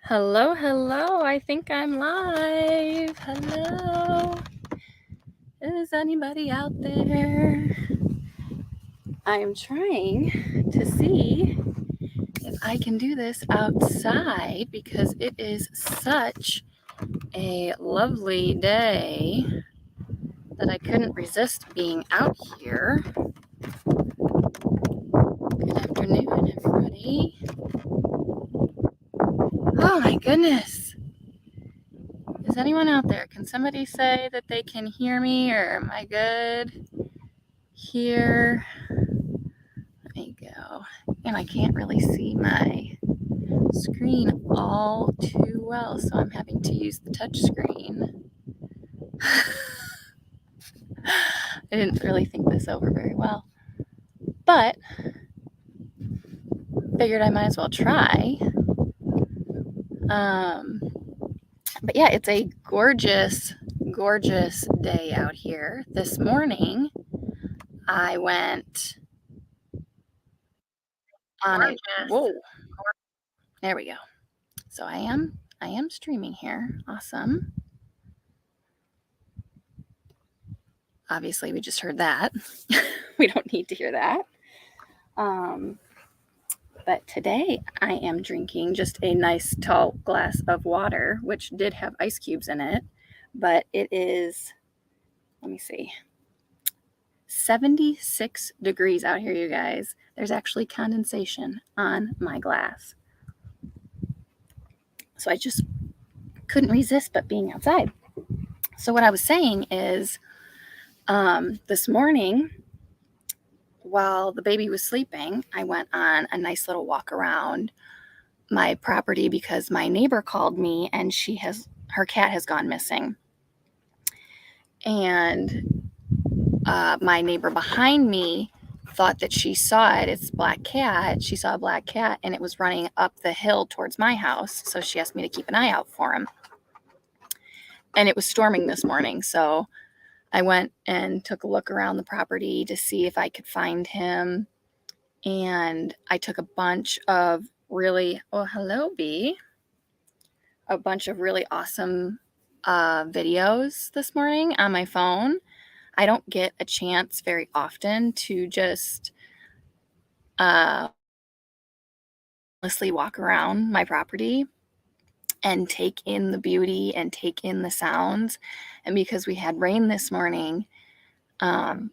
Hello, hello. I think I'm live. Hello. Is anybody out there? I'm trying to see if I can do this outside because it is such a lovely day that I couldn't resist being out here. Good afternoon, everybody. Oh my goodness. Is anyone out there? Can somebody say that they can hear me, or am I good here? Let me go. And I can't really see my screen all too well, so I'm having to use the touch screen. I didn't really think this over very well, but figured I might as well try. But yeah, it's a gorgeous, gorgeous day out here. This morning, I went on a whoa. There we go. So I am streaming here. Awesome. Obviously, we just heard that. We don't need to hear that. But today I am drinking just a nice tall glass of water, which did have ice cubes in it, but it is, let me see, 76 degrees out here, you guys. There's actually condensation on my glass. So I just couldn't resist but being outside. So what I was saying is this morning, while the baby was sleeping, I went on a nice little walk around my property because my neighbor called me and her cat has gone missing. And my neighbor behind me thought that she saw it. It's a black cat. She saw a black cat and it was running up the hill towards my house. So she asked me to keep an eye out for him. And it was storming this morning. So I went and took a look around the property to see if I could find him. And I took a bunch of really, oh, hello, Bee. A bunch of really awesome videos this morning on my phone. I don't get a chance very often to just honestly walk around my property and take in the beauty and take in the sounds. And because we had rain this morning,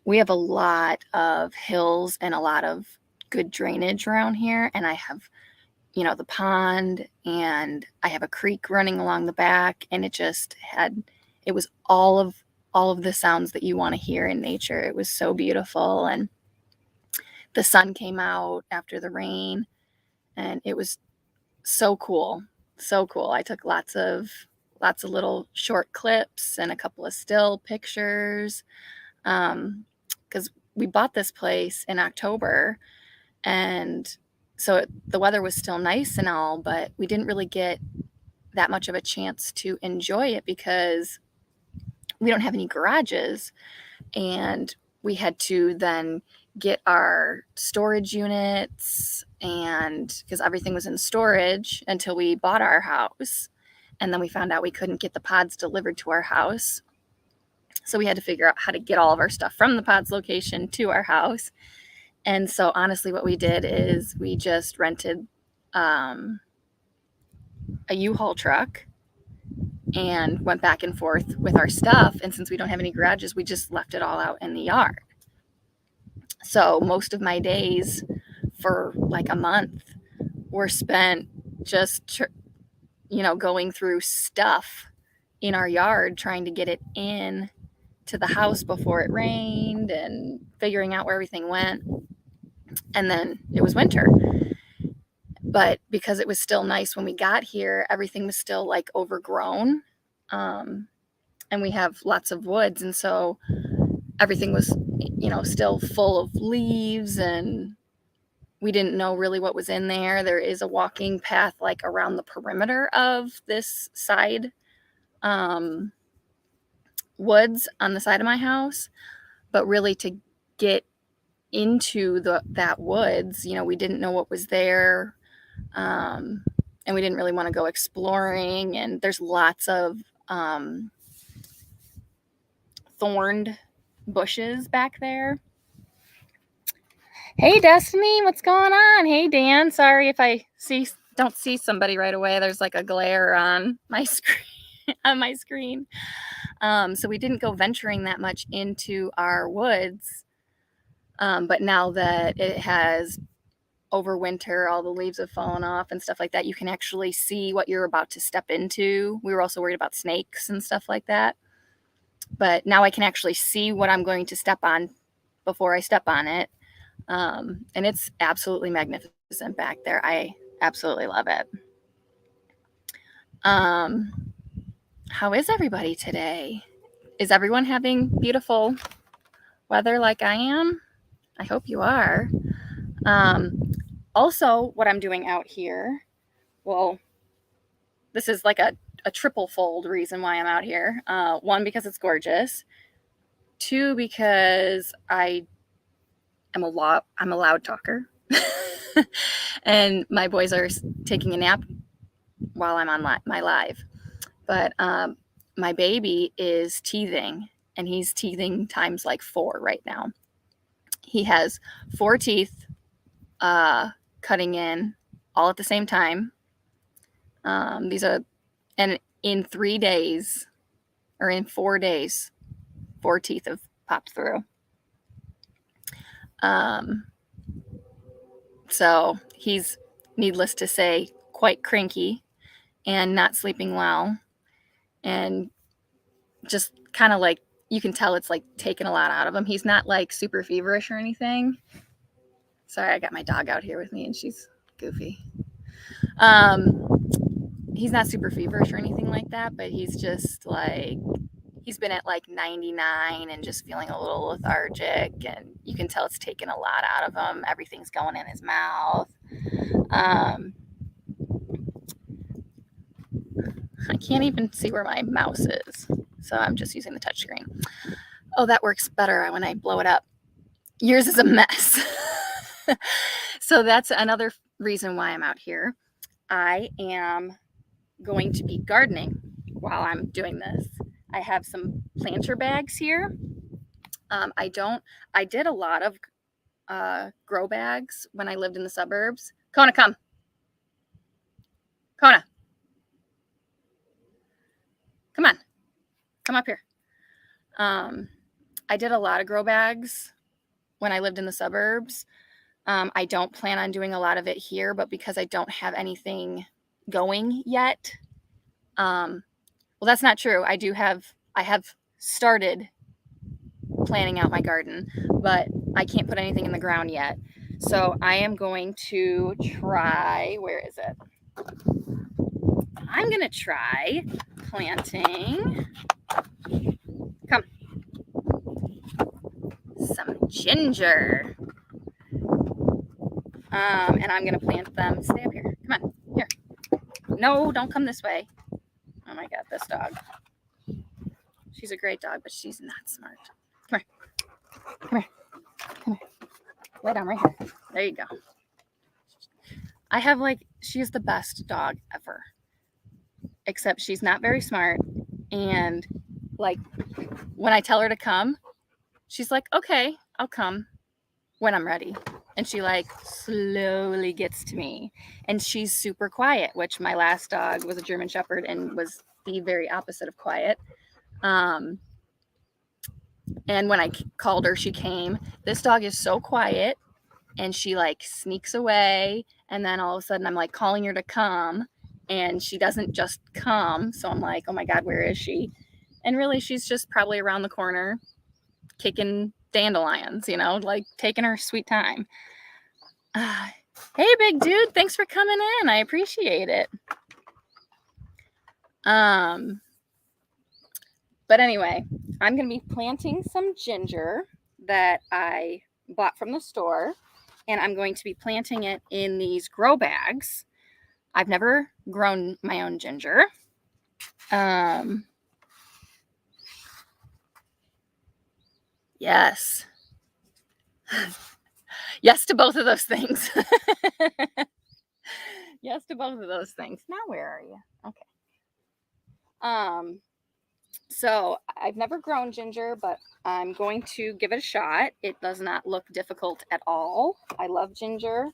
we have a lot of hills and a lot of good drainage around here. And I have, the pond, and I have a creek running along the back, and it was all of the sounds that you want to hear in nature. It was so beautiful. And the sun came out after the rain, and it was so cool. So cool. I took lots of little short clips and a couple of still pictures. Because we bought this place in October, and so the weather was still nice and all, but we didn't really get that much of a chance to enjoy it because we don't have any garages, and we had to then get our storage units, and because everything was in storage until we bought our house, and then we found out we couldn't get the pods delivered to our house. So we had to figure out how to get all of our stuff from the pods location to our house. And so honestly, what we did is we just rented a U-Haul truck and went back and forth with our stuff. And since we don't have any garages, we just left it all out in the yard. So most of my days for like a month were spent just, going through stuff in our yard, trying to get it in to the house before it rained and figuring out where everything went. And then it was winter. But because it was still nice when we got here, everything was still like overgrown. And we have lots of woods. And so everything was, still full of leaves, and we didn't know really what was in there. There is a walking path like around the perimeter of this side woods on the side of my house. But really to get into that woods, we didn't know what was there. and we didn't really want to go exploring, and there's lots of thorned bushes back there. Hey Destiny, what's going on? Hey Dan, sorry if I don't see somebody right away. There's like a glare on my screen. So we didn't go venturing that much into our woods, but now that it has over winter, all the leaves have fallen off and stuff like that, you can actually see what you're about to step into. We were also worried about snakes and stuff like that, but now I can actually see what I'm going to step on before I step on it. And it's absolutely magnificent back there. I absolutely love it. How is everybody today? Is everyone having beautiful weather like I am? I hope you are. Also, what I'm doing out here, well, this is like a triple fold reason why I'm out here. One, because it's gorgeous. Two, because I'm a loud talker. And my boys are taking a nap while I'm on my live. But my baby is teething, and he's teething times like 4 right now. He has 4 teeth cutting in all at the same time. And in 3 days, or in 4 days, 4 teeth have popped through. So he's, needless to say, quite cranky and not sleeping well, and just kind of like, you can tell it's like taking a lot out of him. He's not like super feverish or anything. Sorry, I got my dog out here with me and she's goofy. He's not super feverish or anything like that, but he's just like, he's been at like 99 and just feeling a little lethargic, and you can tell it's taken a lot out of him. Everything's going in his mouth. I can't even see where my mouse is, so I'm just using the touchscreen. Oh, that works better when I blow it up. Yours is a mess. So that's another reason why I'm out here. I am going to be gardening while I'm doing this. I have some planter bags here. I did a lot of grow bags when I lived in the suburbs. Kona, come. Kona. Come on. Come up here. I did a lot of grow bags when I lived in the suburbs. I don't plan on doing a lot of it here, but because I don't have anything going yet. Well, that's not true. I have started planning out my garden, but I can't put anything in the ground yet. So I am going to try, where is it? I'm going to try planting, come, some ginger. And I'm going to plant them, stay up here, come on, here. No, don't come this way. Oh my God, this dog. She's a great dog, but she's not smart. Come here. Come here. Come here. Lay down right here. There you go. I have she's the best dog ever. Except she's not very smart. And when I tell her to come, she's like, okay, I'll come when I'm ready. And she slowly gets to me. And she's super quiet, which my last dog was a German Shepherd and was the very opposite of quiet. And when I called her, she came. This dog is so quiet, and she sneaks away. And then all of a sudden I'm calling her to come, and she doesn't just come. So I'm like, oh my God, where is she? And really, she's just probably around the corner kicking dandelions, taking her sweet time. Hey, big dude, thanks for coming in. I appreciate it. But anyway, I'm going to be planting some ginger that I bought from the store, and I'm going to be planting it in these grow bags. I've never grown my own ginger. Yes. Yes to both of those things. Yes to both of those things. Now where are you? Okay. So I've never grown ginger, but I'm going to give it a shot. It does not look difficult at all. I love ginger.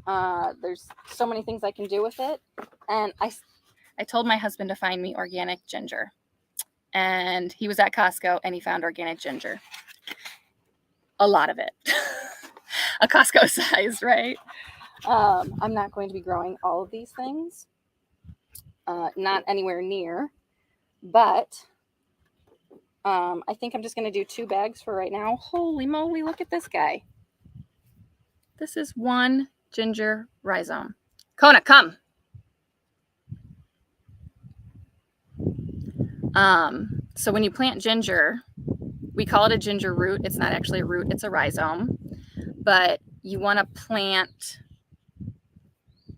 There's so many things I can do with it. And I told my husband to find me organic ginger. And he was at Costco and he found organic ginger. A lot of it. A Costco size, right? I'm not going to be growing all of these things. Not anywhere near. But I think I'm just going to do 2 bags for right now. Holy moly, look at this guy. This is 1 ginger rhizome. Kona, come. So when you plant ginger, we call it a ginger root. It's not actually a root, it's a rhizome. But you want to plant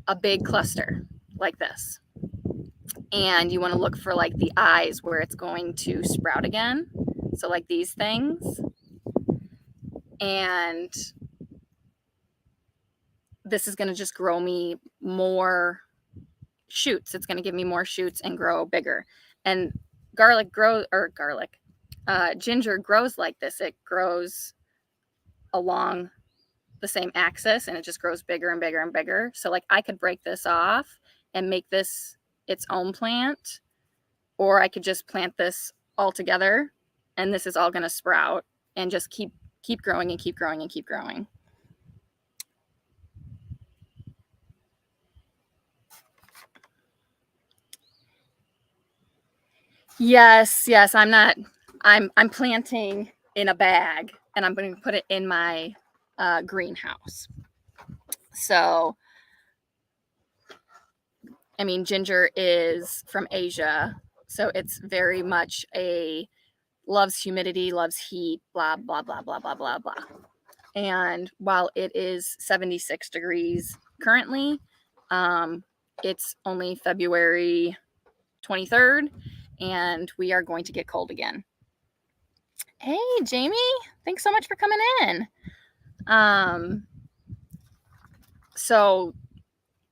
a big cluster like this. And you want to look for like the eyes where it's going to sprout again. So like these things. And this is going to just grow me more shoots. It's going to give me more shoots and grow bigger. And ginger grows like this. It grows along the same axis and it just grows bigger and bigger and bigger. So like I could break this off and make this its own plant, or I could just plant this all together and this is all going to sprout and just keep growing and keep growing and keep growing. Yes, I'm planting in a bag and I'm going to put it in my greenhouse. So, I mean, ginger is from Asia, so it's very much loves humidity, loves heat, blah, blah, blah, blah, blah, blah, blah. And while it is 76 degrees currently, it's only February 23rd, and we are going to get cold again. Hey, Jamie, thanks so much for coming in. So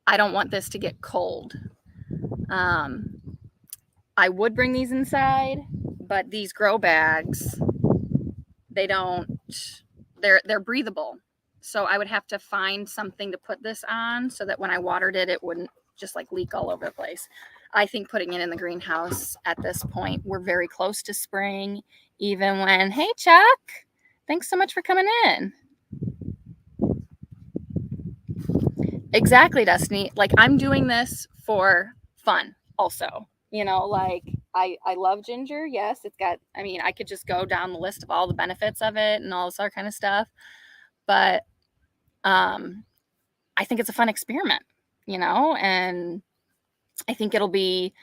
I don't want this to get cold. I would bring these inside, but these grow bags, they're breathable. So I would have to find something to put this on so that when I watered it, it wouldn't just like leak all over the place. I think putting it in the greenhouse at this point, we're very close to spring, even when, hey, Chuck, thanks so much for coming in. Exactly, Destiny. Like I'm doing this for fun also. You know, like I love ginger. Yes, I could just go down the list of all the benefits of it and all this other kind of stuff. But I think it's a fun experiment, you know, and I think it'll be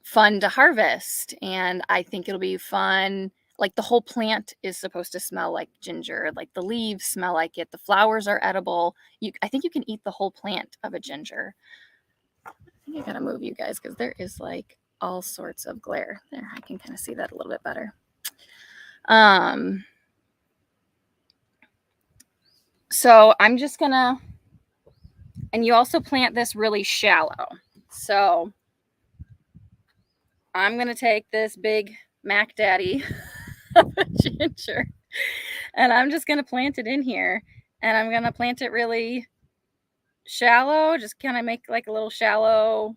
fun to harvest. And I think it'll be fun. Like the whole plant is supposed to smell like ginger. Like the leaves smell like it. The flowers are edible. I think you can eat the whole plant of a ginger. I think I gotta move you guys because there is like all sorts of glare. There, I can kind of see that a little bit better. So I'm just gonna, and you also plant this really shallow. So I'm gonna take this big Mac Daddy of a ginger and I'm just gonna plant it in here, and I'm gonna plant it really shallow, just kind of make like a little shallow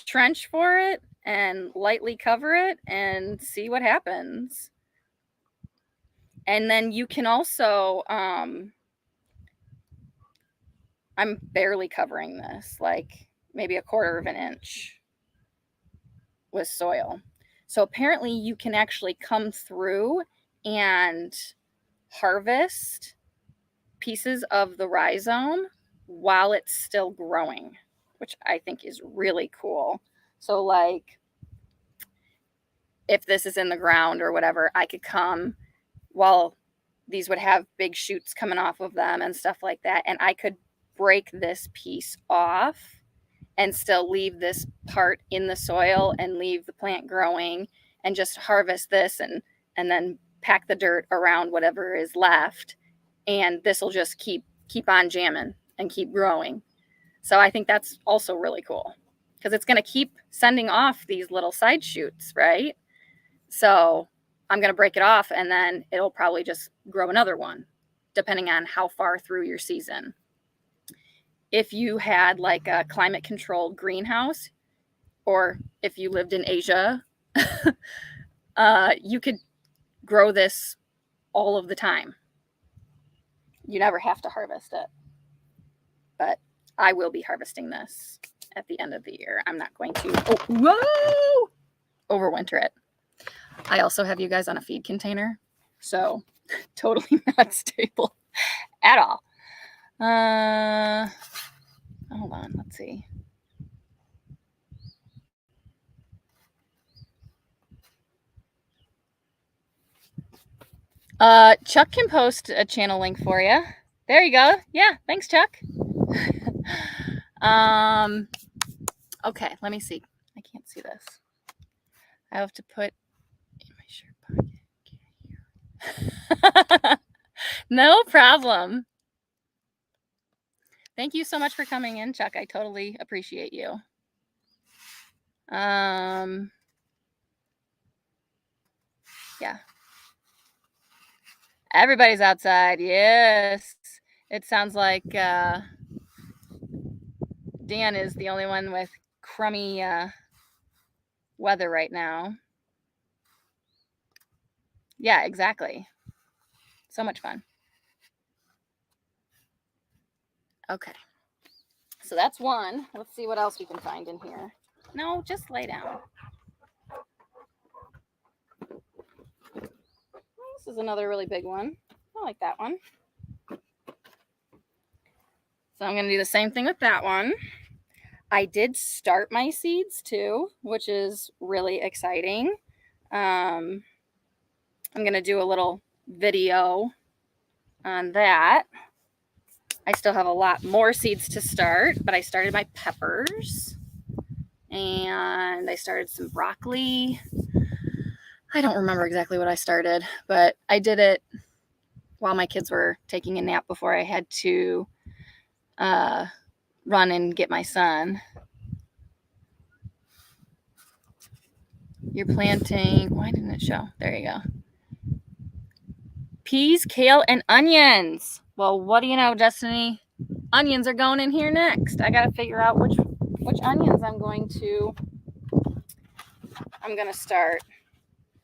trench for it and lightly cover it and see what happens. And then you can also, I'm barely covering this, like maybe 1/4 of an inch with soil. So apparently you can actually come through and harvest pieces of the rhizome while it's still growing, which I think is really cool. So like if this is in the ground or whatever, I could come while these would have big shoots coming off of them and stuff like that, and I could break this piece off and still leave this part in the soil and leave the plant growing and just harvest this and then pack the dirt around whatever is left, and this will just keep keep on jamming and keep growing. So I think that's also really cool because it's going to keep sending off these little side shoots, right? So I'm going to break it off and then it'll probably just grow another one, depending on how far through your season. If you had like a climate controlled greenhouse, or if you lived in Asia, you could grow this all of the time. You never have to harvest it. But I will be harvesting this at the end of the year. I'm not going to overwinter it. I also have you guys on a feed container, so totally not stable at all. Hold on, let's see. Chuck can post a channel link for you. There you go. Yeah, thanks, Chuck. Okay, let me see. I can't see this. I have to put in my shirt pocket. No problem. Thank you so much for coming in, Chuck. I totally appreciate you. Yeah. Everybody's outside. Yes. It sounds like Dan is the only one with crummy weather right now. Yeah, exactly. So much fun. Okay. So that's one. Let's see what else we can find in here. No, just lay down. This is another really big one. I like that one. So I'm going to do the same thing with that one. I did start my seeds too, which is really exciting. I'm going to do a little video on that. I still have a lot more seeds to start, but I started my peppers and I started some broccoli. I don't remember exactly what I started, but I did it while my kids were taking a nap before I had to run and get my son. You're planting, why didn't it show? There you go. Peas, kale, and onions. Well, what do you know, Destiny? Onions are going in here next. I got to figure out which onions I'm going to start.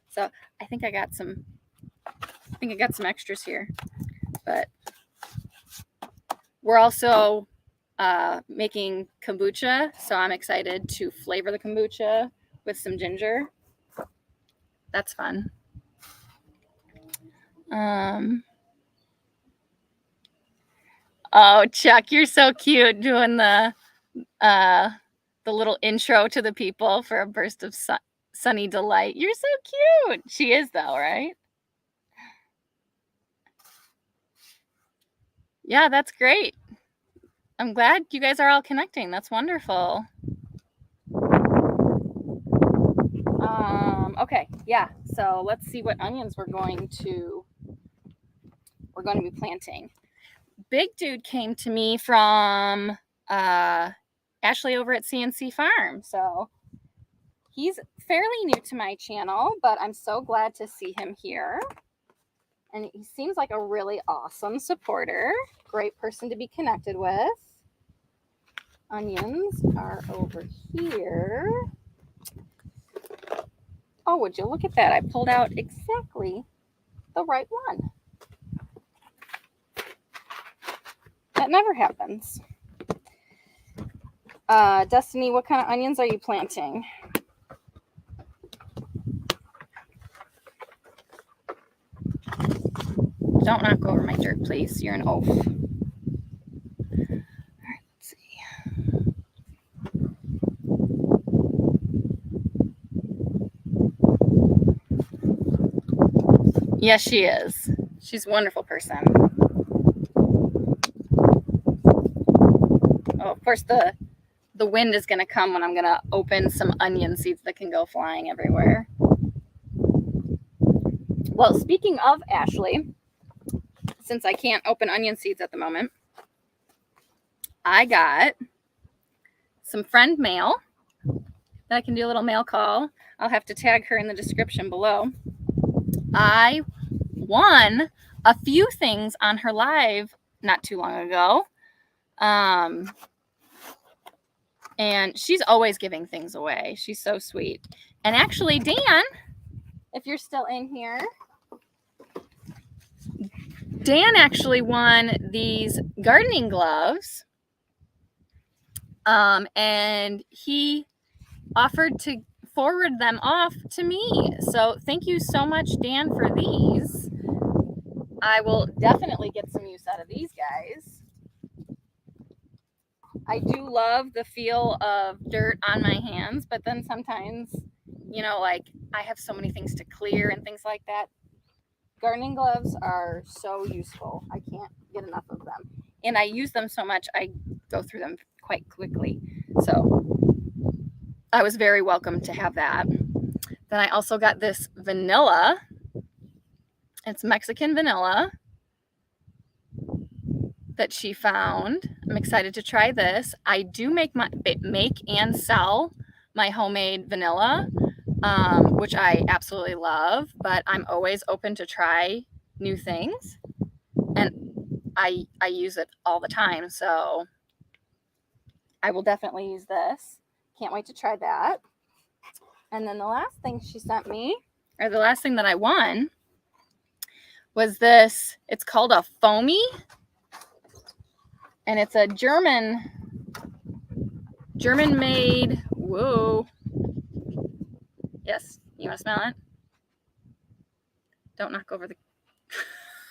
So I think I got some extras here, but we're also making kombucha. So I'm excited to flavor the kombucha with some ginger. That's fun. Oh, Chuck, you're so cute doing the little intro to the people for a burst of sunny delight. You're so cute. She is though, right? Yeah, that's great. I'm glad you guys are all connecting. That's wonderful. Okay, yeah. So let's see what onions we're going to be planting. Big Dude came to me from Ashley over at CNC Farm. So he's fairly new to my channel, but I'm so glad to see him here. And he seems like a really awesome supporter. Great person to be connected with. Onions are over here. Oh, would you look at that? I pulled out exactly the right one. That never happens. Destiny, what kind of onions are you planting? Don't knock over my dirt, please. You're an oaf. All right, let's see. Yes, she is. She's a wonderful person. Oh, of course, the wind is going to come when I'm going to open some onion seeds that can go flying everywhere. Well, speaking of Ashley, since I can't open onion seeds at the moment, I got some friend mail that I can do a little mail call. I'll have to tag her in the description below. I won a few things on her live not too long ago. And she's always giving things away. She's so sweet. And actually, Dan, if you're still in here, Dan actually won these gardening gloves. And he offered to forward them off to me. So thank you so much, Dan, for these. I will definitely get some use out of these guys. I do love the feel of dirt on my hands, but then sometimes, you know, like I have so many things to clear and things like that. Gardening gloves are so useful. I can't get enough of them. And I use them so much, I go through them quite quickly. So I was very welcome to have that. Then I also got this vanilla. It's Mexican vanilla that she found. I'm excited to try this. I do make and sell my homemade vanilla, which I absolutely love, but I'm always open to try new things. And I use it all the time, so I will definitely use this. Can't wait to try that. And then the last thing she sent me, or the last thing that I won, was this. It's called a foamy, and it's a German-made. Whoa. Yes, you want to smell it? Don't knock over the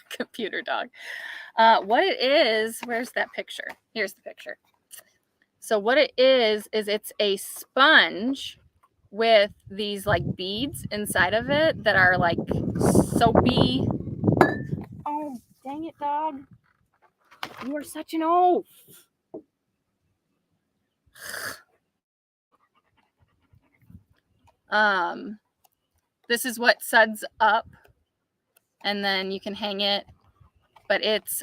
computer, dog. What it is, where's that picture? Here's the picture. So what it is it's a sponge with these like beads inside of it that are like soapy. Oh, dang it, dog. You are such an oaf. This is what suds up, and then you can hang it, but it's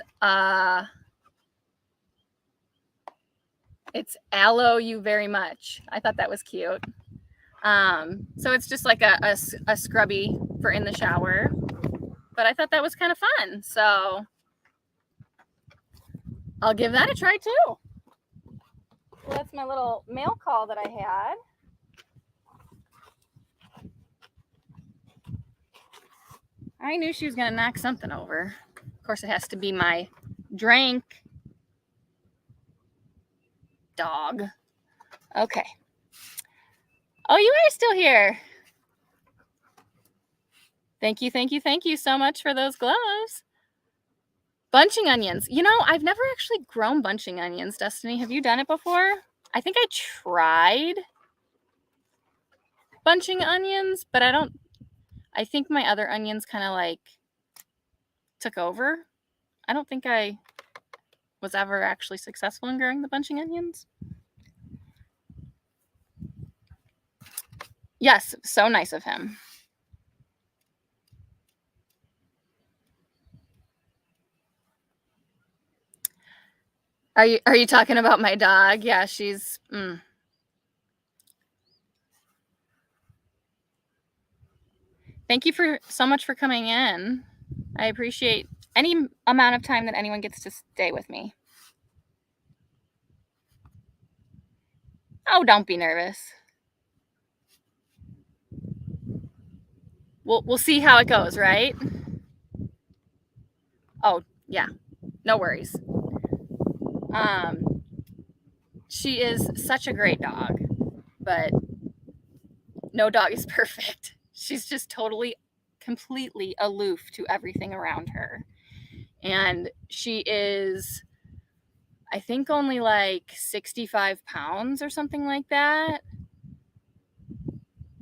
aloe you very much. I thought that was cute. So it's just like a scrubby for in the shower, but I thought that was kind of fun. So I'll give that a try too. So that's my little mail call that I had. I knew she was going to knock something over. Of course, it has to be my drink dog. Okay. Oh, you are still here. Thank you so much for those gloves. Bunching onions. You know, I've never actually grown bunching onions, Destiny. Have you done it before? I think I tried bunching onions, but I think my other onions kind of like took over. I don't think I was ever actually successful in growing the bunching onions. Yes, so nice of him. Are you talking about my dog? Yeah, she's Thank you so much for coming in. I appreciate any amount of time that anyone gets to stay with me. Oh, don't be nervous. We'll see how it goes, right? Oh, yeah. No worries. She is such a great dog, but no dog is perfect. She's just completely aloof to everything around her. And she is, I think, only like 65 pounds or something like that.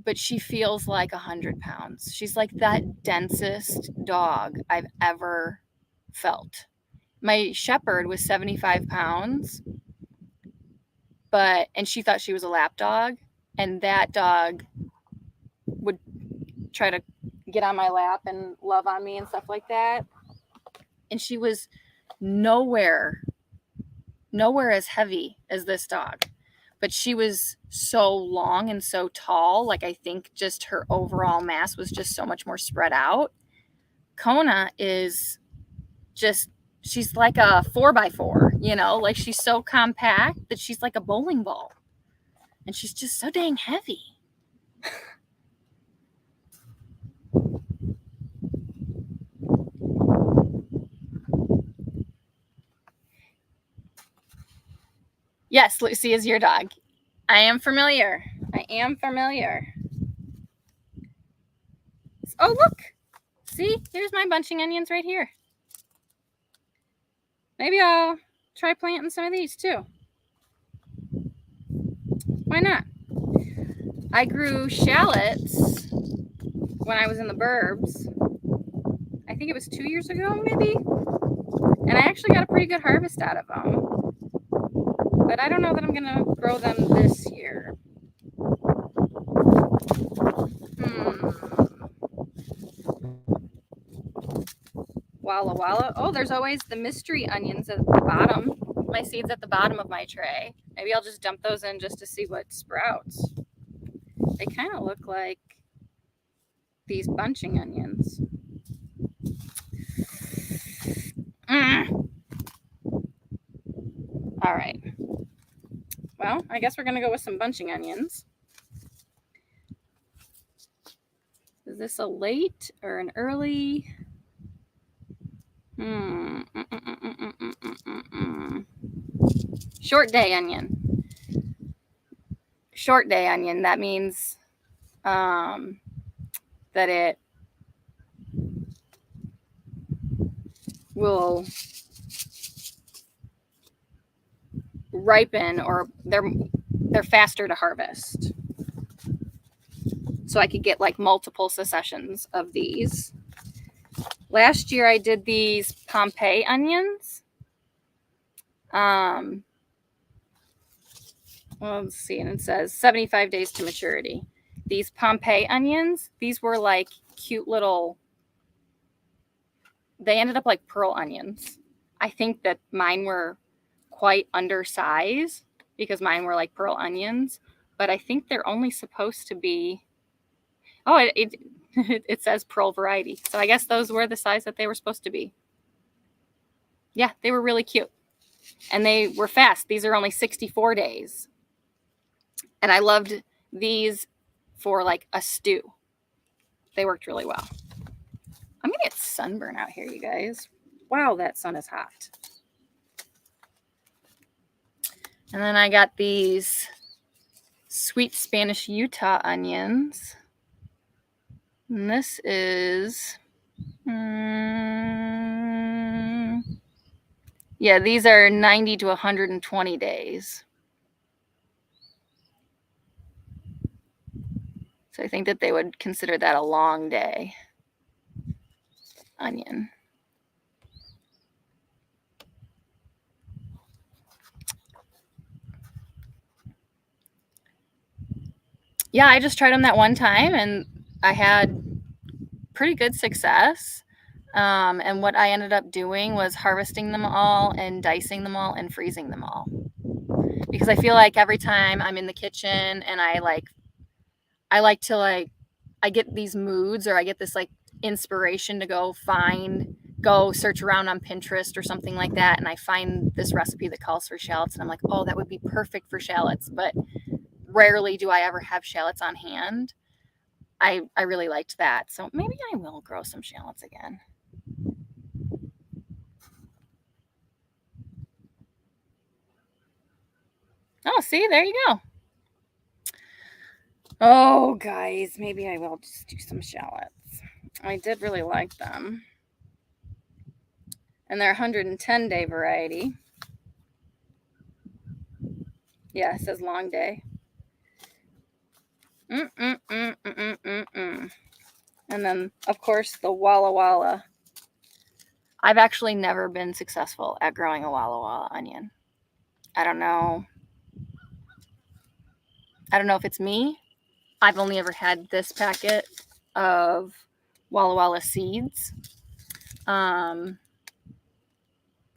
But she feels like 100 pounds. She's like that densest dog I've ever felt. My shepherd was 75 pounds, and she thought she was a lap dog, and that dog would try to get on my lap and love on me and stuff like that. And she was nowhere nowhere as heavy as this dog. But she was so long and so tall. Like, I think just her overall mass was just so much more spread out. Kona is just, she's like a 4x4, you know, like she's so compact that she's like a bowling ball. And she's just so dang heavy. Yes, Lucy is your dog. I am familiar. Oh, look. See, here's my bunching onions right here. Maybe I'll try planting some of these too. Why not? I grew shallots when I was in the burbs. I think it was 2 years ago, maybe. And I actually got a pretty good harvest out of them. But I don't know that I'm going to grow them this year. Walla Walla. Oh, there's always the mystery onions at the bottom. My seeds at the bottom of my tray. Maybe I'll just dump those in just to see what sprouts. They kind of look like these bunching onions. All right. Well, I guess we're going to go with some bunching onions. Is this a late or an early? Short day onion. Short day onion. That means that it will ripen, or they're faster to harvest. So I could get like multiple successions of these. Last year I did these Pompeii onions. Well, let's see, and it says 75 days to maturity. These Pompeii onions, these were like cute little, they ended up like pearl onions. I think that mine were quite undersized because mine were like pearl onions, but I think they're only supposed to be, oh, it says pearl variety. So I guess those were the size that they were supposed to be. Yeah, they were really cute. And they were fast. These are only 64 days. And I loved these for like a stew. They worked really well. I'm going to get sunburn out here, you guys. Wow, that sun is hot. And then I got these sweet Spanish Utah onions. And this is, yeah, these are 90 to 120 days. So I think that they would consider that a long day onion. Yeah, I just tried them that one time and I had pretty good success. And what I ended up doing was harvesting them all and dicing them all and freezing them all. Because I feel like every time I'm in the kitchen and I get these moods, or I get this like inspiration to go search around on Pinterest or something like that, and I find this recipe that calls for shallots, and I'm like, oh, that would be perfect for shallots. But rarely do I ever have shallots on hand. I really liked that. So maybe I will grow some shallots again. Oh, see, there you go. Oh, guys, maybe I will just do some shallots. I did really like them. And they're 110-day variety. Yeah, it says long day. And then, of course, the Walla Walla. I've actually never been successful at growing a Walla Walla onion. I don't know if it's me. I've only ever had this packet of Walla Walla seeds.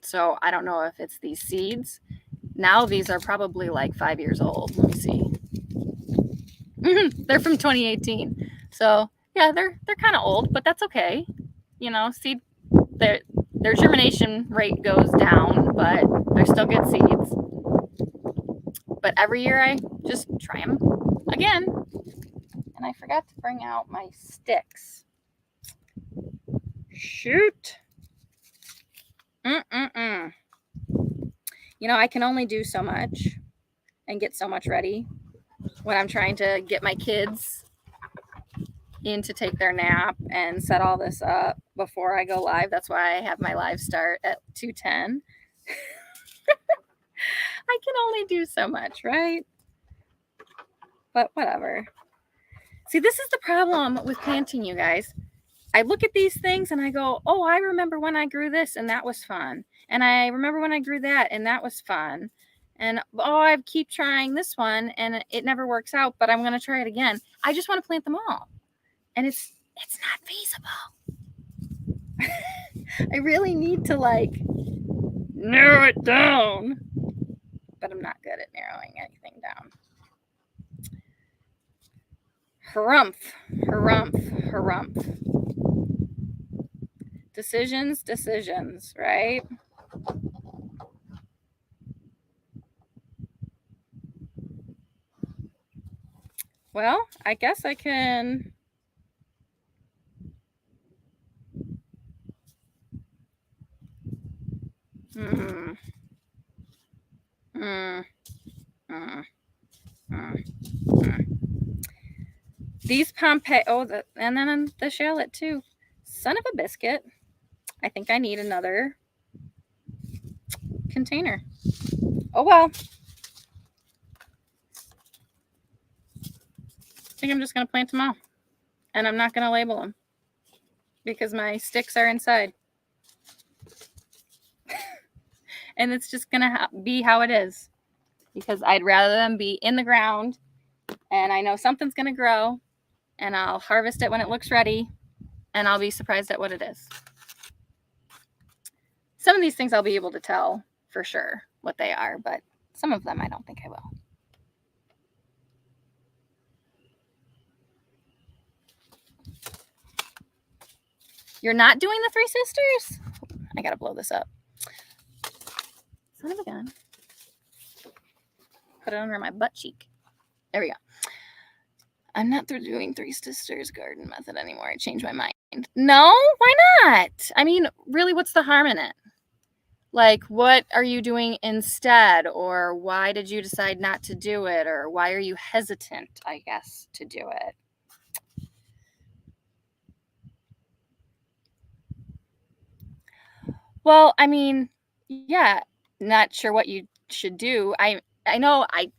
So I don't know if it's these seeds. now these are probably like 5 years old. Let me see. They're from 2018. So yeah, they're kind of old, but that's okay. You know, seed their germination rate goes down, but they're still good seeds. But every year I just try them again. And I forgot to bring out my sticks. Shoot. You know, I can only do so much and get so much ready when I'm trying to get my kids in to take their nap and set all this up before I go live. That's why I have my live start at 2:10. I can only do so much, right? But whatever. See, this is the problem with planting, you guys. I look at these things and I go, oh, I remember when I grew this and that was fun. And I remember when I grew that and that was fun. And oh, I keep trying this one and it never works out, but I'm going to try it again. I just want to plant them all. And it's not feasible. I really need to like narrow it down. But I'm not good at narrowing anything down. Harumph, harumph, harumph. Decisions, right? Well, I guess I can. These Pompeii, and then the shallot too. Son of a biscuit. I think I need another container. Oh well. I think I'm just going to plant them all. And I'm not going to label them because my sticks are inside. And it's just going to be how it is. Because I'd rather them be in the ground and I know something's going to grow and I'll harvest it when it looks ready and I'll be surprised at what it is. Some of these things I'll be able to tell for sure what they are, but some of them I don't think I will. You're not doing the Three Sisters? I gotta blow this up. Son of a gun. Put it under my butt cheek. There we go. I'm not doing Three Sisters garden method anymore. I changed my mind. No? Why not? I mean, really, what's the harm in it? Like, what are you doing instead? Or why did you decide not to do it? Or why are you hesitant, I guess, to do it? Well, I mean, yeah, not sure what you should do. I know I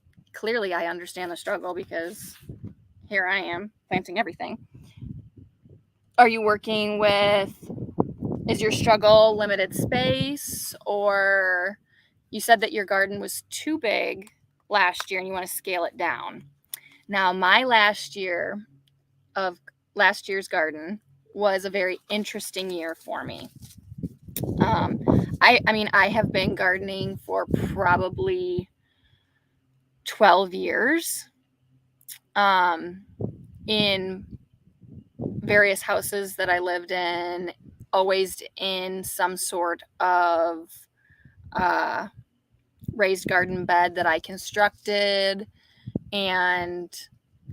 understand the struggle because here I am planting everything. Are you working with, is your struggle limited space, or you said that your garden was too big last year and you want to scale it down? Now, my last year's garden was a very interesting year for me. I have been gardening for probably 12 years in various houses that I lived in, always in some sort of raised garden bed that I constructed, and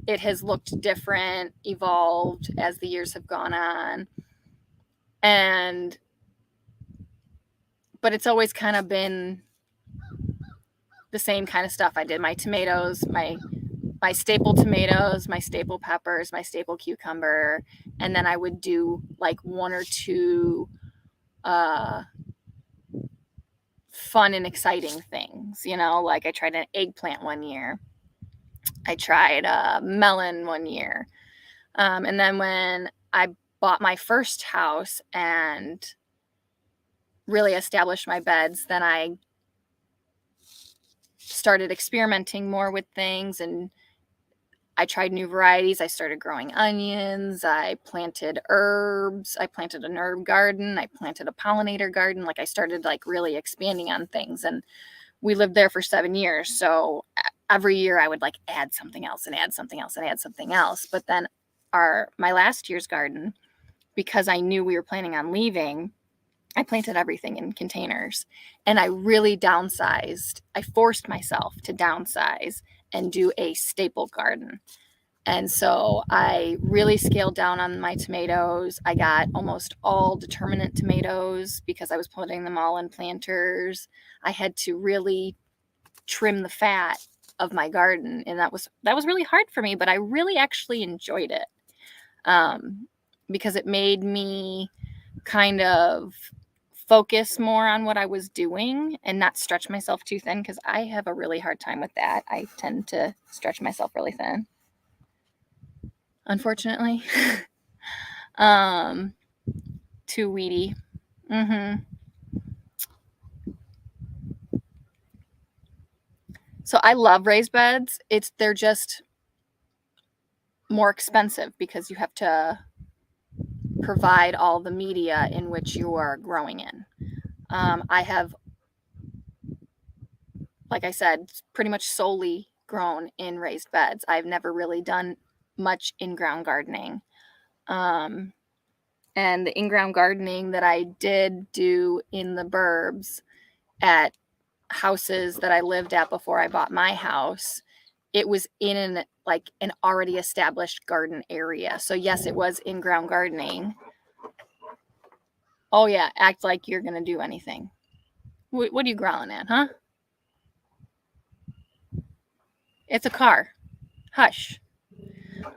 it has looked different, evolved as the years have gone on. But it's always kind of been the same kind of stuff. I did my tomatoes, my staple tomatoes, my staple peppers, my staple cucumber, and then I would do like one or two fun and exciting things, you know, like I tried an eggplant one year. I tried a melon one year. And then when I bought my first house and really established my beds, then I started experimenting more with things and I tried new varieties. I started growing onions. I planted herbs. I planted an herb garden. I planted a pollinator garden. Like I started like really expanding on things. And we lived there for 7 years. So every year I would like add something else and add something else and add something else. But then my last year's garden, because I knew we were planning on leaving, I planted everything in containers, and I really downsized. I forced myself to downsize and do a staple garden. And so I really scaled down on my tomatoes. I got almost all determinate tomatoes because I was putting them all in planters. I had to really trim the fat of my garden, and that was really hard for me, but I really actually enjoyed it, because it made me kind of focus more on what I was doing and not stretch myself too thin, because I have a really hard time with that. I tend to stretch myself really thin, unfortunately. Too weedy. So I love raised beds. They're just more expensive because you have to provide all the media in which you are growing in. I have, like I said, pretty much solely grown in raised beds. I've never really done much in-ground gardening. And the in-ground gardening that I did do in the burbs at houses that I lived at before I bought my house, it was in an already established garden area. So yes, it was in-ground gardening. Oh yeah, act like you're gonna do anything. What are you growling at, huh? It's a car. Hush.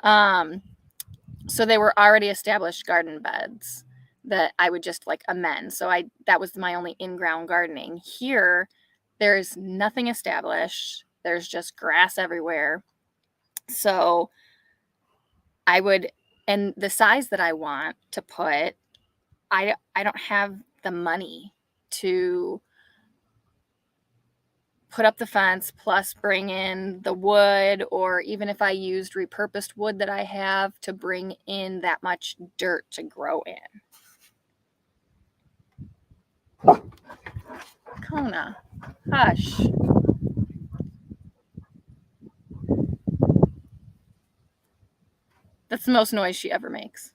So they were already established garden beds that I would just like amend. So that was my only in-ground gardening. Here, there's nothing established. There's just grass everywhere. So and the size that I want to put, I don't have the money to put up the fence plus bring in the wood, or even if I used repurposed wood that I have, to bring in that much dirt to grow in. Kona, hush. That's the most noise she ever makes.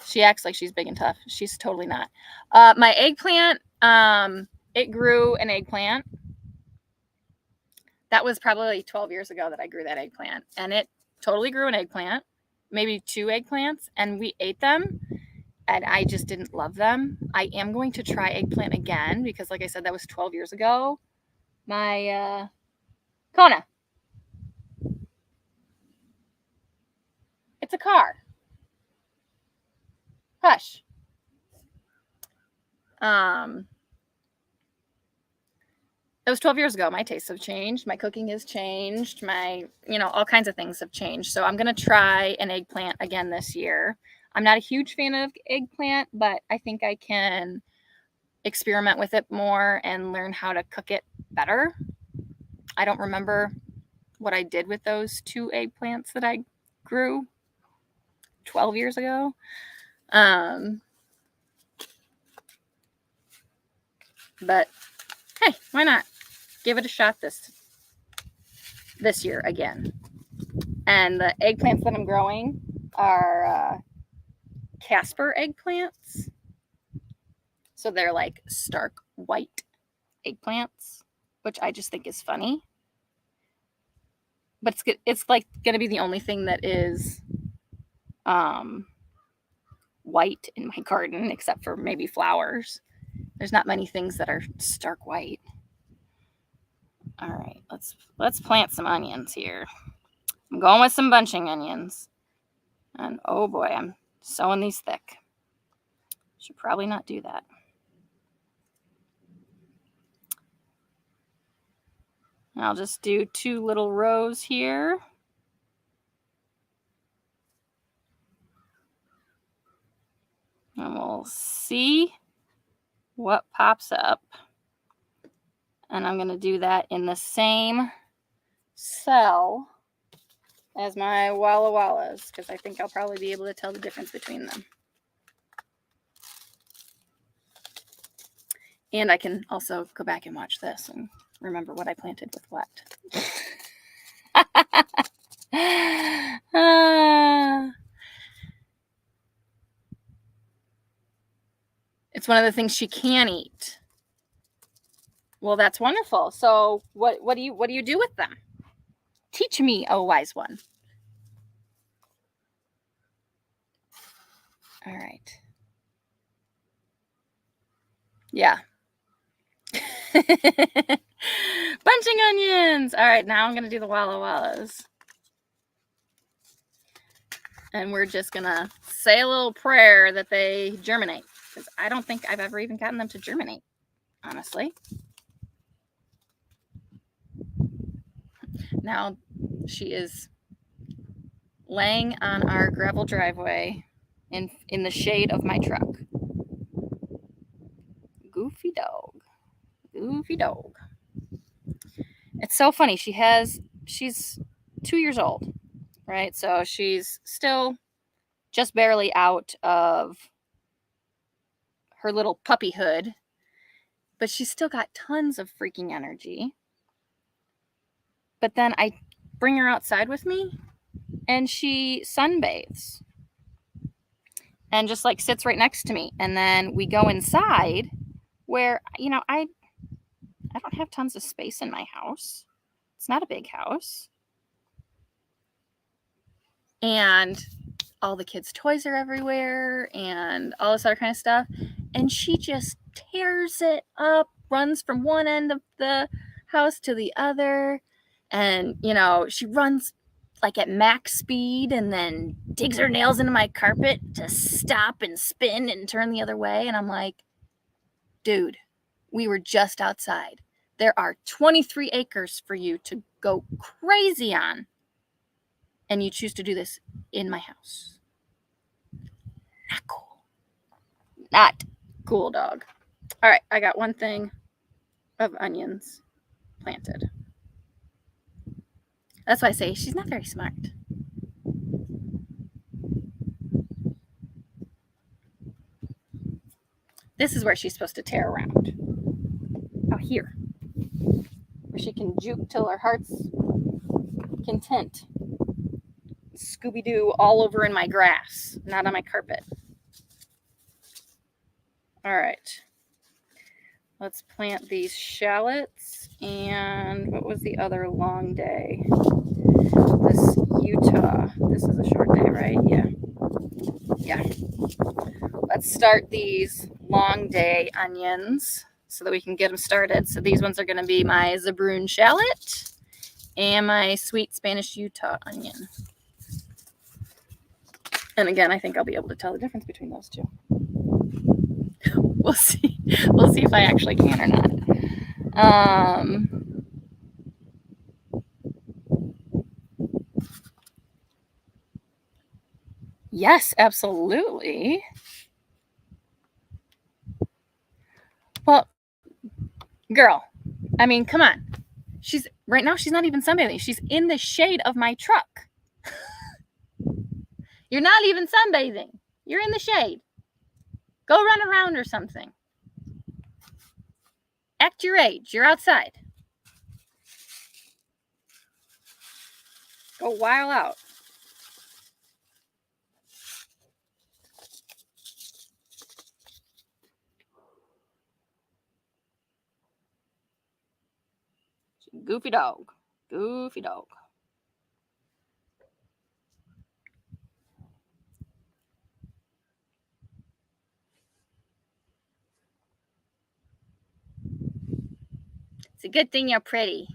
She acts like she's big and tough. She's totally not. My eggplant, it grew an eggplant. That was probably 12 years ago that I grew that eggplant, and it totally grew an eggplant, maybe 2 eggplants, and we ate them, and I just didn't love them. I am going to try eggplant again because, like I said, that was 12 years ago. My Kona. It's a car. Hush. That was 12 years ago. My tastes have changed. My cooking has changed. All kinds of things have changed. So I'm going to try an eggplant again this year. I'm not a huge fan of eggplant, but I think I can experiment with it more and learn how to cook it better. I don't remember what I did with those 2 eggplants that I grew 12 years ago. But hey, why not give it a shot this year again? And the eggplants that I'm growing are Casper eggplants. So they're like stark white eggplants, which I just think is funny. But it's like going to be the only thing that is white in my garden, except for maybe flowers. There's not many things that are stark white. All right, let's plant some onions here. I'm going with some bunching onions. And oh boy, I'm sowing these thick. Should probably not do that. I'll just do 2 little rows here. And we'll see what pops up. And I'm going to do that in the same cell as my Walla Wallas, because I think I'll probably be able to tell the difference between them. And I can also go back and watch this and remember what I planted with what. It's one of the things she can eat. Well, that's wonderful. So what do you do with them? Teach me, oh wise one. All right. Yeah. Bunching onions. All right, now I'm going to do the Walla Wallas. And we're just going to say a little prayer that they germinate. Because I don't think I've ever even gotten them to germinate, honestly. Now she is laying on our gravel driveway in the shade of my truck. Goofy dog. Goofy dog. It's so funny. She's 2 years old, right? So she's still just barely out of her little puppyhood, but she's still got tons of freaking energy. But then I bring her outside with me and she sunbathes and just like sits right next to me. And then we go inside where, I don't have tons of space in my house. It's not a big house. And all the kids' toys are everywhere and all this other kind of stuff. And she just tears it up, runs from one end of the house to the other. And, she runs like at max speed and then digs her nails into my carpet to stop and spin and turn the other way. And I'm like, dude, we were just outside. There are 23 acres for you to go crazy on. And you choose to do this in my house. Not cool. Not cool, dog. All right, I got one thing of onions planted. That's why I say she's not very smart. This is where she's supposed to tear around. Out here. Where she can juke till her heart's content. Scooby-Doo all over in my grass, not on my carpet. All right. Let's plant these shallots. And what was the other long day? This Utah. This is a short day, right? Yeah. Let's start these long day onions so that we can get them started. So these ones are going to be my Zabroon shallot and my sweet Spanish Utah onion. And again, I think I'll be able to tell the difference between those two. We'll see. We'll see if I actually can or not. Yes, absolutely. Well, girl, I mean, come on. Right now she's not even sunbathing. She's in the shade of my truck. You're not even sunbathing. You're in the shade. Go run around or something. Act your age. You're outside. Go wild out. Goofy dog. Goofy dog. It's a good thing you're pretty.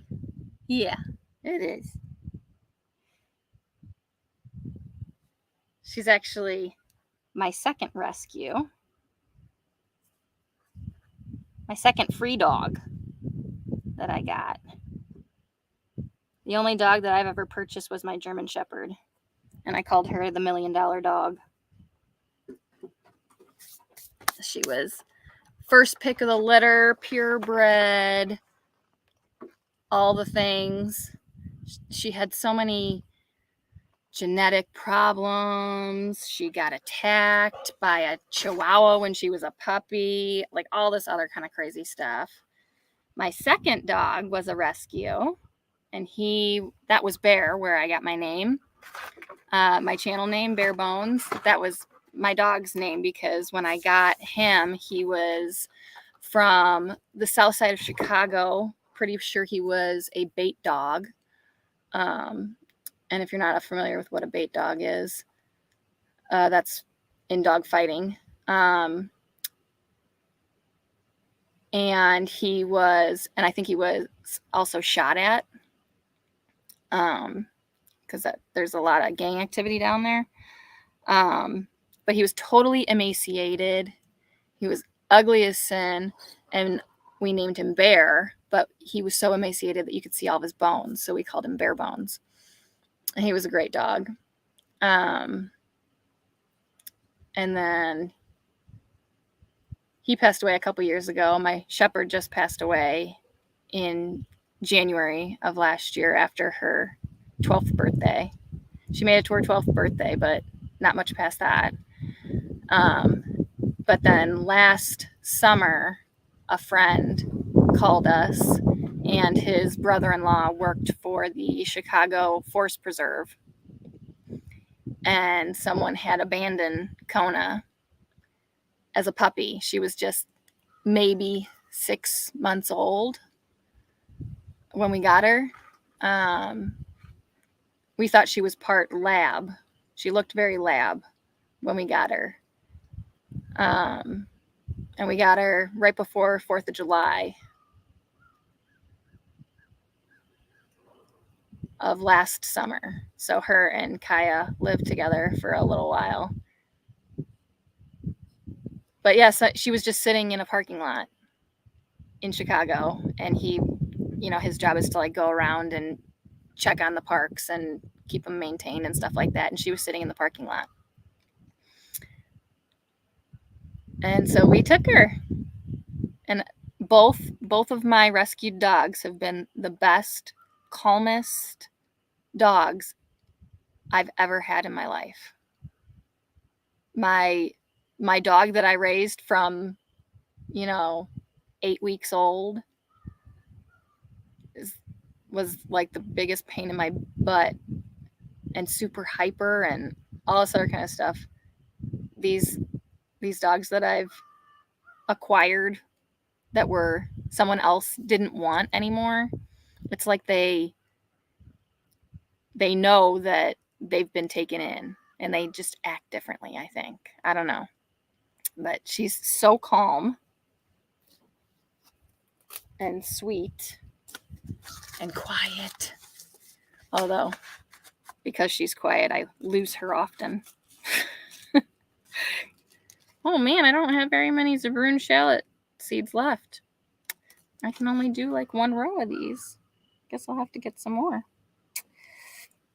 Yeah, it is. She's actually my second rescue. My second free dog that I got. The only dog that I've ever purchased was my German Shepherd. And I called her the $1 million dog. She was first pick of the litter, purebred, all the things. She had so many genetic problems. She got attacked by a Chihuahua when she was a puppy, like all this other kind of crazy stuff. My second dog was a rescue, and that was Bear, where I got my name. My channel name, Bare Bones, that was my dog's name because when I got him, he was from the south side of Chicago. Pretty sure he was a bait dog. And if you're not familiar with what a bait dog is, that's in dog fighting. And I think he was also shot at. Because there's a lot of gang activity down there. But he was totally emaciated. He was ugly as sin, and we named him Bear, but he was so emaciated that you could see all of his bones, so we called him Bare Bones. And he was a great dog. And then he passed away a couple years ago. My shepherd just passed away in January of last year after her 12th birthday. She made it to her 12th birthday, but not much past that. But then last summer, a friend called us, and his brother-in-law worked for the Chicago Forest Preserve. And someone had abandoned Kona as a puppy. She was just maybe 6 months old when we got her. We thought she was part lab. She looked very lab when we got her. And we got her right before 4th of July of last summer. So her and Kaya lived together for a little while. But yeah, so she was just sitting in a parking lot in Chicago, and his job is to like go around and check on the parks and keep them maintained and stuff like that. And she was sitting in the parking lot. And so we took her. And both of my rescued dogs have been the best, calmest dogs I've ever had in my life. My dog that I raised from 8 weeks old was like the biggest pain in my butt and super hyper and all this other kind of stuff. These dogs that I've acquired that someone else didn't want anymore, it's like they know that they've been taken in and they just act differently, I think. I don't know. But she's so calm and sweet and quiet. Although, because she's quiet, I lose her often. Oh man, I don't have very many Zabroon shallot seeds left. I can only do like 1 row of these. Guess I'll have to get some more.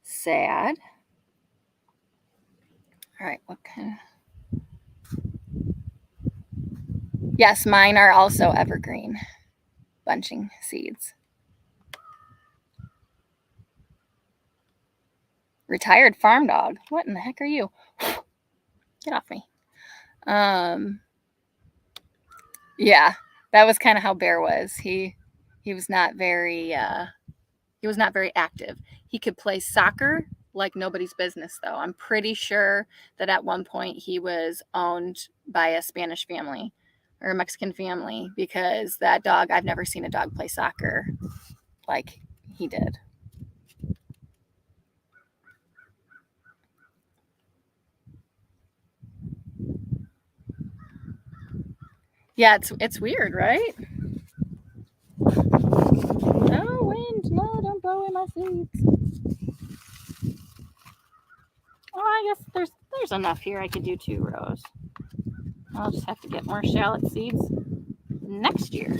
Sad. All right, what kind of... Yes, mine are also evergreen bunching seeds. Retired farm dog. What in the heck are you? Get off me. Yeah, that was kind of how Bear was. He was not very active. He could play soccer like nobody's business, though. I'm pretty sure that at one point he was owned by a Spanish family or a Mexican family, because that dog, I've never seen a dog play soccer like he did. Yeah, it's weird, right? No wind, no, don't blow away my seeds. Oh, I guess there's enough here. I could do 2 rows. I'll just have to get more shallot seeds next year.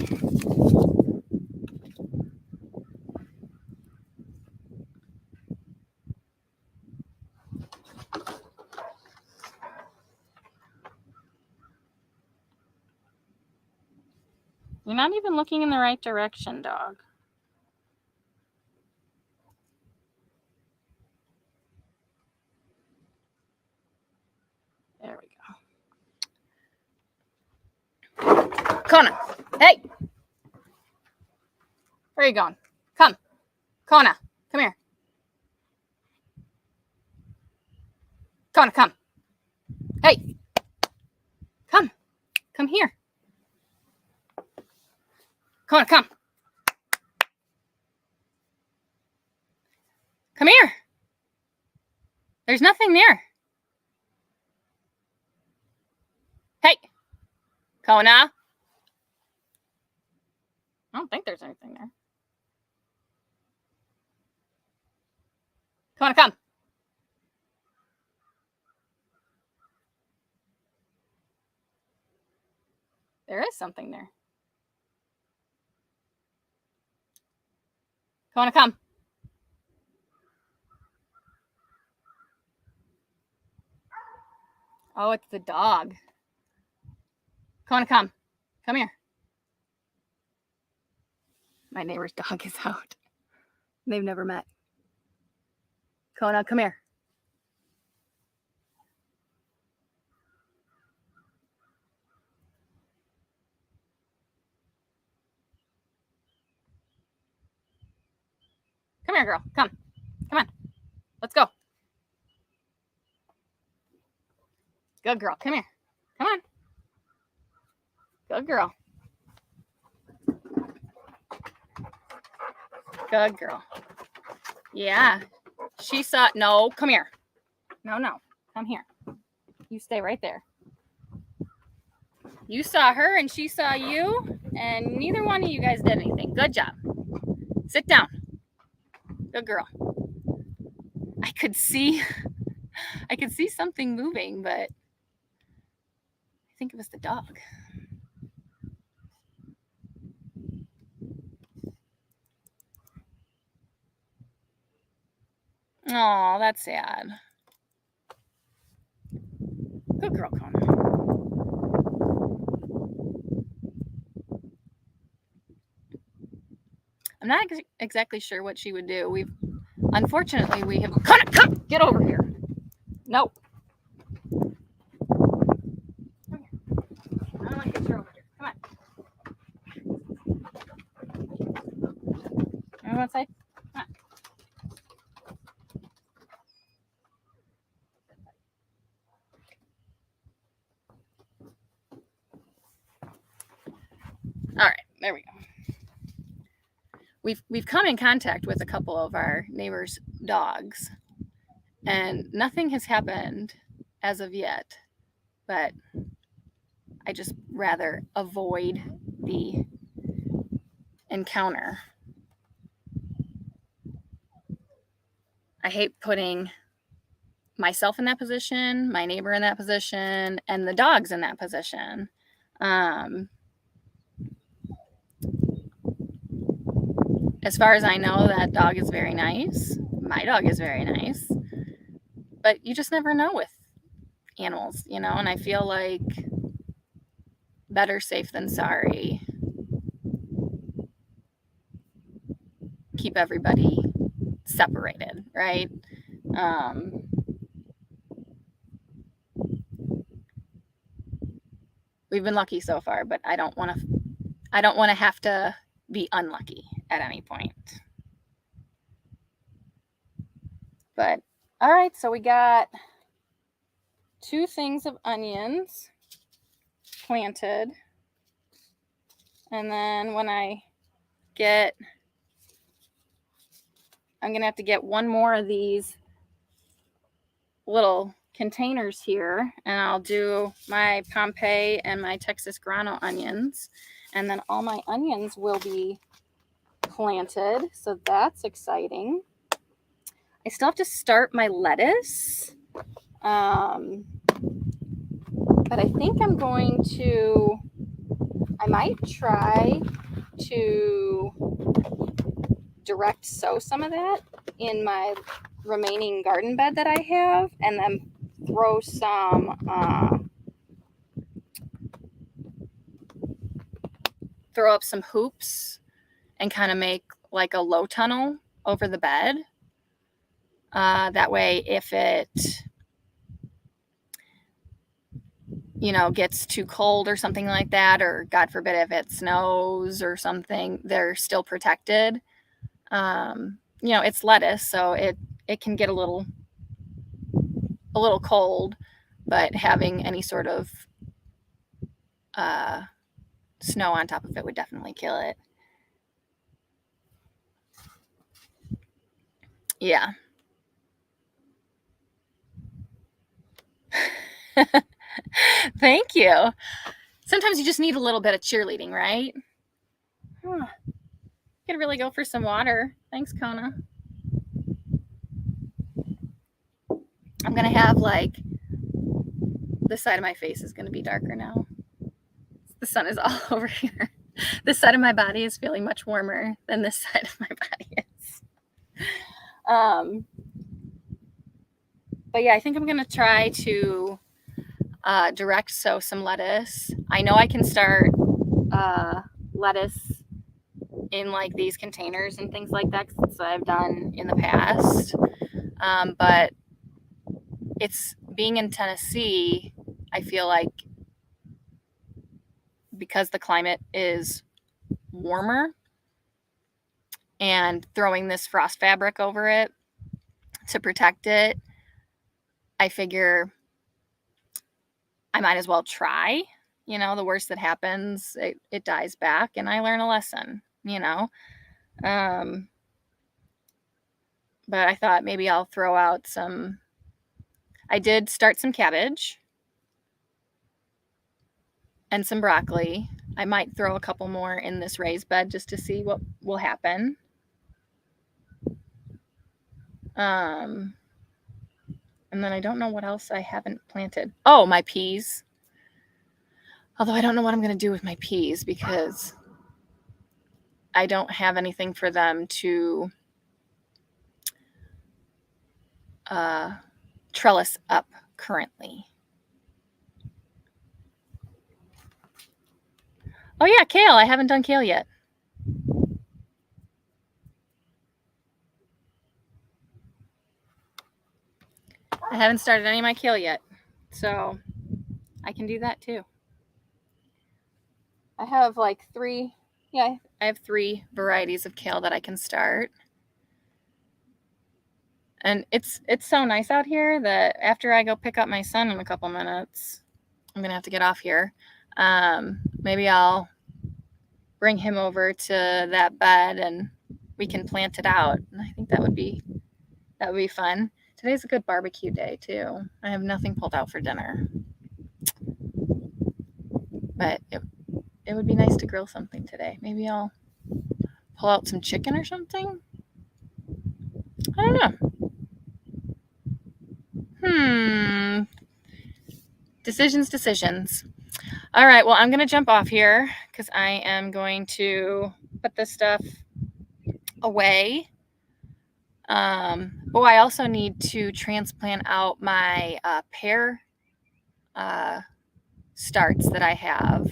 You're not even looking in the right direction, dog. Kona. Hey. Where are you going? Come. Kona, come here. Kona, come. Hey. Come. Come here. Kona, come. Come here. There's nothing there. Hey. Kona. I don't think there's anything there. Kona, come. There is something there. Kona, come. Oh, it's the dog. Kona, come. Come here. My neighbor's dog is out. They've never met. Kona, come here. Come here, girl. Come. Come on. Let's go. Good girl. Come here. Come on. Good girl. Good girl. Yeah. She saw. No, come here. No. Come here. You stay right there. You saw her and she saw you, and neither one of you guys did anything. Good job. Sit down. Good girl. I could see something moving, but I think it was the dog. Oh, that's sad. Good girl, Kona. I'm not exactly sure what she would do. Unfortunately, we have... Kona, come! Get over here. No. Come here. I don't want to get you over here. Come on. You want to say? Come on. All right, there we go. We've come in contact with a couple of our neighbors' dogs, and nothing has happened as of yet, but I just rather avoid the encounter. I hate putting myself in that position, my neighbor in that position, and the dogs in that position. As far as I know, that dog is very nice. My dog is very nice. But you just never know with animals, you know? And I feel like better safe than sorry. Keep everybody separated, right? We've been lucky so far, but I don't want to have to be unlucky at any point. But all right, so we got 2 things of onions planted, and then when I'm gonna have to get one more of these little containers here, and I'll do my Pompeii and my Texas Grano onions, and then all my onions will be planted, so that's exciting. I still have to start my lettuce, but I think I might try to direct sow some of that in my remaining garden bed that I have, and then throw up some hoops and kind of make like a low tunnel over the bed. That way, if it gets too cold or something like that, or God forbid if it snows or something, they're still protected. It's lettuce, so it can get a little cold, but having any sort of snow on top of it would definitely kill it. Yeah. Thank you. Sometimes you just need a little bit of cheerleading, right? Huh. Could really go for some water. Thanks, Kona. I'm gonna have this side of my face is gonna be darker now. The sun is all over here. This side of my body is feeling much warmer than this side of my body is. But yeah, I think I'm gonna try to direct sow some lettuce. I know I can start lettuce in these containers and things like that, because I've done in the past. But it's being in Tennessee, I feel like because the climate is warmer and throwing this frost fabric over it to protect it, I figure I might as well try. The worst that happens, it dies back and I learn a lesson, but I thought maybe I'll throw out some. I did start some cabbage and some broccoli. I might throw a couple more in this raised bed just to see what will happen. And then I don't know what else I haven't planted. Oh, my peas. Although I don't know what I'm going to do with my peas because I don't have anything for them to trellis up currently. Oh yeah, kale. I haven't done kale yet. I haven't started any of my kale yet, so I can do that too. I have three. Yeah, I have 3 varieties of kale that I can start. And it's so nice out here that after I go pick up my son in a couple minutes, I'm going to have to get off here. Maybe I'll bring him over to that bed and we can plant it out. And I think that would be fun. Today's a good barbecue day too. I have nothing pulled out for dinner. But it would be nice to grill something today. Maybe I'll pull out some chicken or something. I don't know. Decisions. All right, well, I'm going to jump off here because I am going to put this stuff away. I also need to transplant out my pear starts that I have.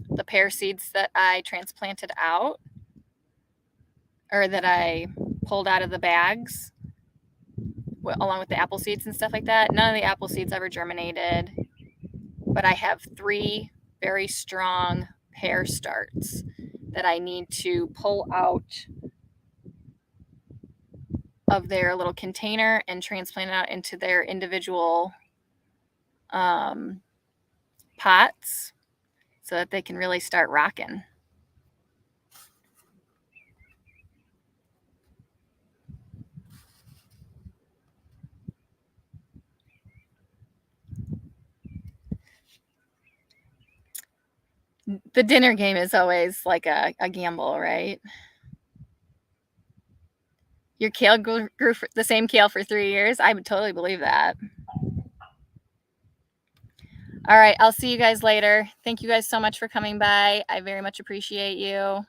The pear seeds that I transplanted out, or that I pulled out of the bags, along with the apple seeds and stuff like that. None of the apple seeds ever germinated, but I have 3 very strong pear starts that I need to pull out of their little container and transplant it out into their individual pots so that they can really start rocking. The dinner game is always like a gamble, right? Your kale grew the same kale for 3 years? I would totally believe that. All right, I'll see you guys later. Thank you guys so much for coming by. I very much appreciate you.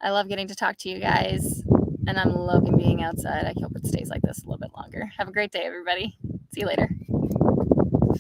I love getting to talk to you guys, and I'm loving being outside. I hope it stays like this a little bit longer. Have a great day, everybody. See you later.